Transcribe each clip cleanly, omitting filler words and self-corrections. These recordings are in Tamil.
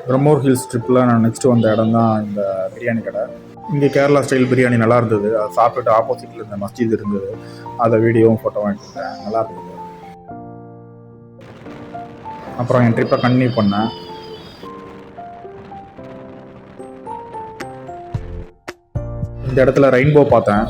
பிரம்மோர் ஹில்ஸ் ட்ரிப்பில் நான் நெக்ஸ்ட்டு வந்த இடம் தான் இந்த பிரியாணி கடை. இங்கே கேரளா ஸ்டைல் பிரியாணி நல்லா இருந்தது. அதை சாப்பிட்டுட்டு ஆப்போசிட்டில் இருந்த மஸ்ஜித் இருந்தது, அதை வீடியோவும் ஃபோட்டோவும் எடுத்துக்கிட்டேன். நல்லா இருந்தது. அப்புறம் என் ட்ரிப்பை கண்டினியூ பண்ணேன். இந்த இடத்துல ரெயின்போ பார்த்தேன்.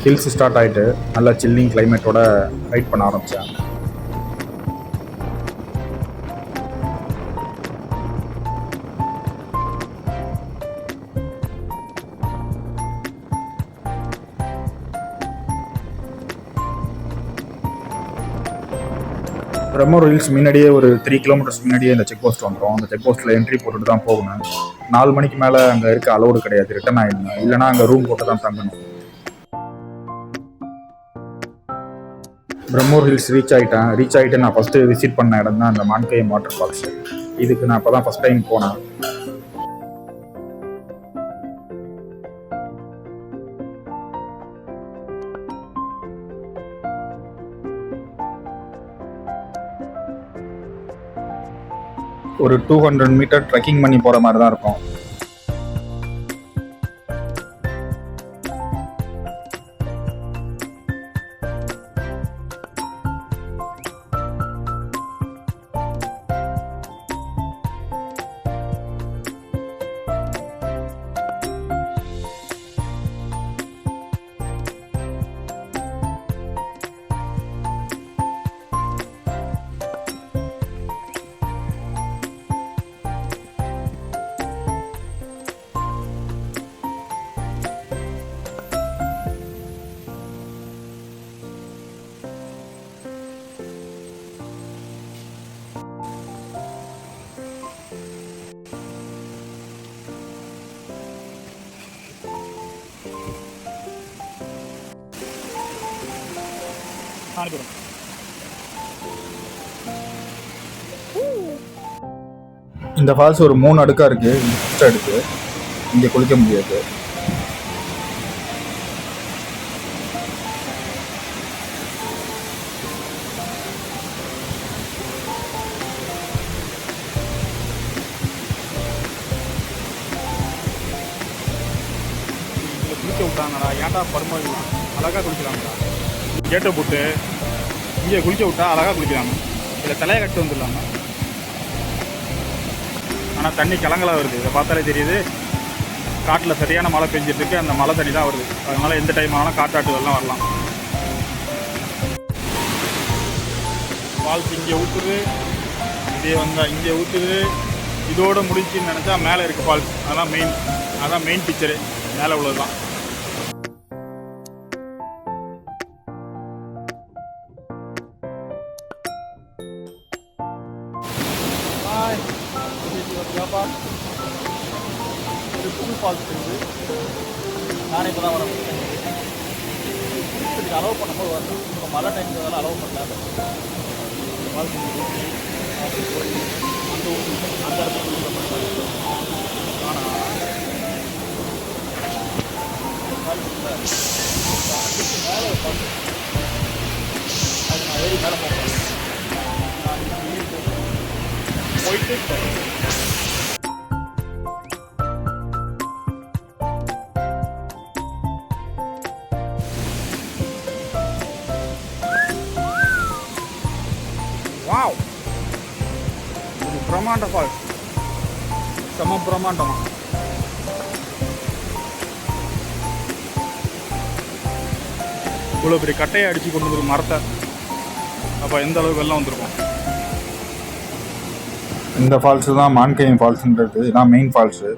ஹில்ஸ் ஸ்டார்ட் ஆகிட்டு நல்லா சில்லிங் கிளைமேட்டோட ரைட் பண்ண ஆரம்பித்தேன். பிரம்மோர் ஹில்ஸ் முன்னாடியே ஒரு 3 கிலோமீட்டர்ஸ் முன்னாடியே இந்த செக் போஸ்ட் வந்துடும். அந்த செக் போஸ்ட்டில் என்ட்ரி போட்டுட்டு தான் போகணும். 4 மணிக்கு மேலே அங்கே இருக்க அலோடு கிடையாது, ரிட்டர்ன் ஆகிடணும். இல்லைனா அங்கே ரூம் போட்டு தான் தங்கணும். பிரம்மோர் ஹில்ஸ் ரீச் ஆகிட்டு நான் ஃபஸ்ட்டு விசிட் பண்ண இடம் தான் அந்த மான்கயம் வாட்டர் ஃபால்ஸ். இதுக்கு நான் இப்போ தான் ஃபஸ்ட் டைம் போனேன். ஒரு 200 மீட்டர் ட்ரெக்கிங் பண்ணி போகிற மாதிரி தான் இருக்கும். இந்த ஃபால்ஸ் ஒரு 3 அடுக்கா இருக்கு. ஃபர்ஸ்ட் அடுக்கு இங்கே குளிக்க முடியாது. குளிக்க விட்டாங்கடா, ஏன்டா பருமாறிக்கலாம், அழகாக குளிக்கலாம்டா. கேட்டை போட்டு இங்கே குளிக்க விட்டா அழகாக குளிக்கலாமா, இல்லை தலையை கட்டு வந்துடலாமா. ஆனால் தண்ணி கலங்கலாக வருது. இதை பார்த்தாலே தெரியுது, காட்டில் சரியான மழை பெஞ்சிட்டு அந்த மழை தண்ணி தான் வருது. அதனால் எந்த டைம் ஆனாலும் காட்டாட்டுகள்லாம் வரலாம். ஃபால்ஸ் இங்கே ஊற்றுது, இதே வந்தால் இங்கே ஊற்றுது. இதோடு முடிச்சுன்னு நினச்சா மேலே இருக்குது ஃபால்ஸ். அதான் மெயின் பிக்சரு, மேலே உள்ளது தான். ஒரு புது ஃபால்ஸ் இருக்குது. நானே இப்போ தான் வரேன். இதுக்கு அலோவ் பண்ணும்போது வரணும். இப்போ மழை டைம்ன்றதால அலோவ் பண்ணாங்க. ஃபால்ஸ் போய் அந்த இடத்துல ஆனால் மேலே ஒரு ஃபால்ஸ் அது நான் ஏறி மேலே போகிறேன். போயிட்டு வாவ், இது பிரம்மாண்ட ஃபால்ஸ், செம பிரம்மாண்டமா. இவ்வளோ பெரிய கட்டையை அடித்து கொண்டு வந்து மரத்தை, அப்போ எந்த அளவுக்கு வெள்ளம் வந்திருக்கும். இந்த ஃபால்ஸு தான் மான்கயம் ஃபால்ஸுன்றது. இதான் மெயின் ஃபால்ஸு.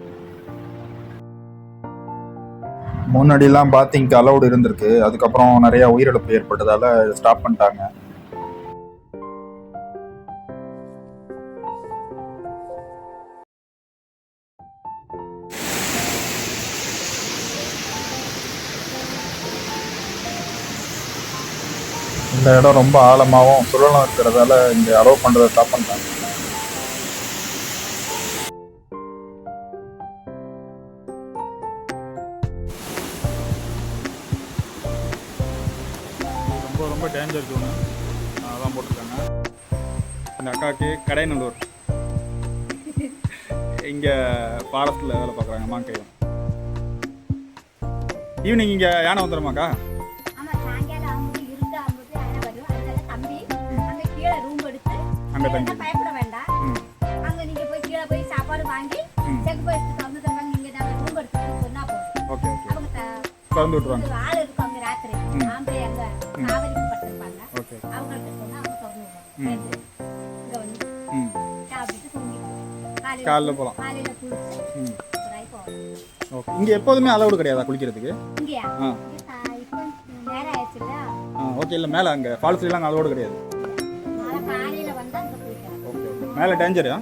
முன்னாடிலாம் பாத்திங்க்கு அலௌடு இருந்திருக்கு. அதுக்கப்புறம் நிறையா உயிரிழப்பு ஏற்பட்டதால் ஸ்டாப் பண்ணிட்டாங்க. இந்த இடம் ரொம்ப ஆழமாகவும் சுழலும் இருக்கிறதால இங்கே அலோவ் பண்ணுறதை ஸ்டாப் பண்ணிட்டாங்க. ரொம்ப டேஞ்சர் ஜோனு, அதான் போட்டிருக்காங்க. இந்த அக்காவுக்கு கடைநல்லூர், இங்கே ஃபாரஸ்ட்டில் வேலை பார்க்குறாங்க, மாங்கையம். ஈவினிங் இங்கே யானை வந்துடுமாக்கா? அங்கே தங்கி பயப்பட வேண்டாம். அங்க நீங்க போய் கீழே போய் சாப்பாடு வாங்கி செக் போய் தந்துட்டாங்க. நீங்க நாங்க ரூம் எடுத்து சொன்னா போதும். ஓகே ஓகே அவங்க திறந்து விட்டுருவாங்க. ஆள் இருக்காங்க ராத்திரி ஆம்பளை அங்க காவலிக்கு பட்டிருப்பாங்க. ஓகே அவங்கள்ட்ட சொன்னா அவங்க திறந்து விடுவாங்க. இங்க வந்து சாப்பிட்டு தூங்கிட்டு காலைல போகலாம். காலையில குளிச்சு போகலாம். ஓகே. இங்கே எப்போதுமே அலவுடு கிடையாதா குளிக்கிறதுக்கு? இங்கயா ஆ இப்போ நேரம் ஆயிடுச்சுல்ல. ஓகே. இல்லை மேலே அங்கே ஃபால்ஸ்லாம் அலவுடு கிடையாது. காலையில வந்து அங்க போயிட்டாங்க. Okay okay. மேலே டேஞ்சரா?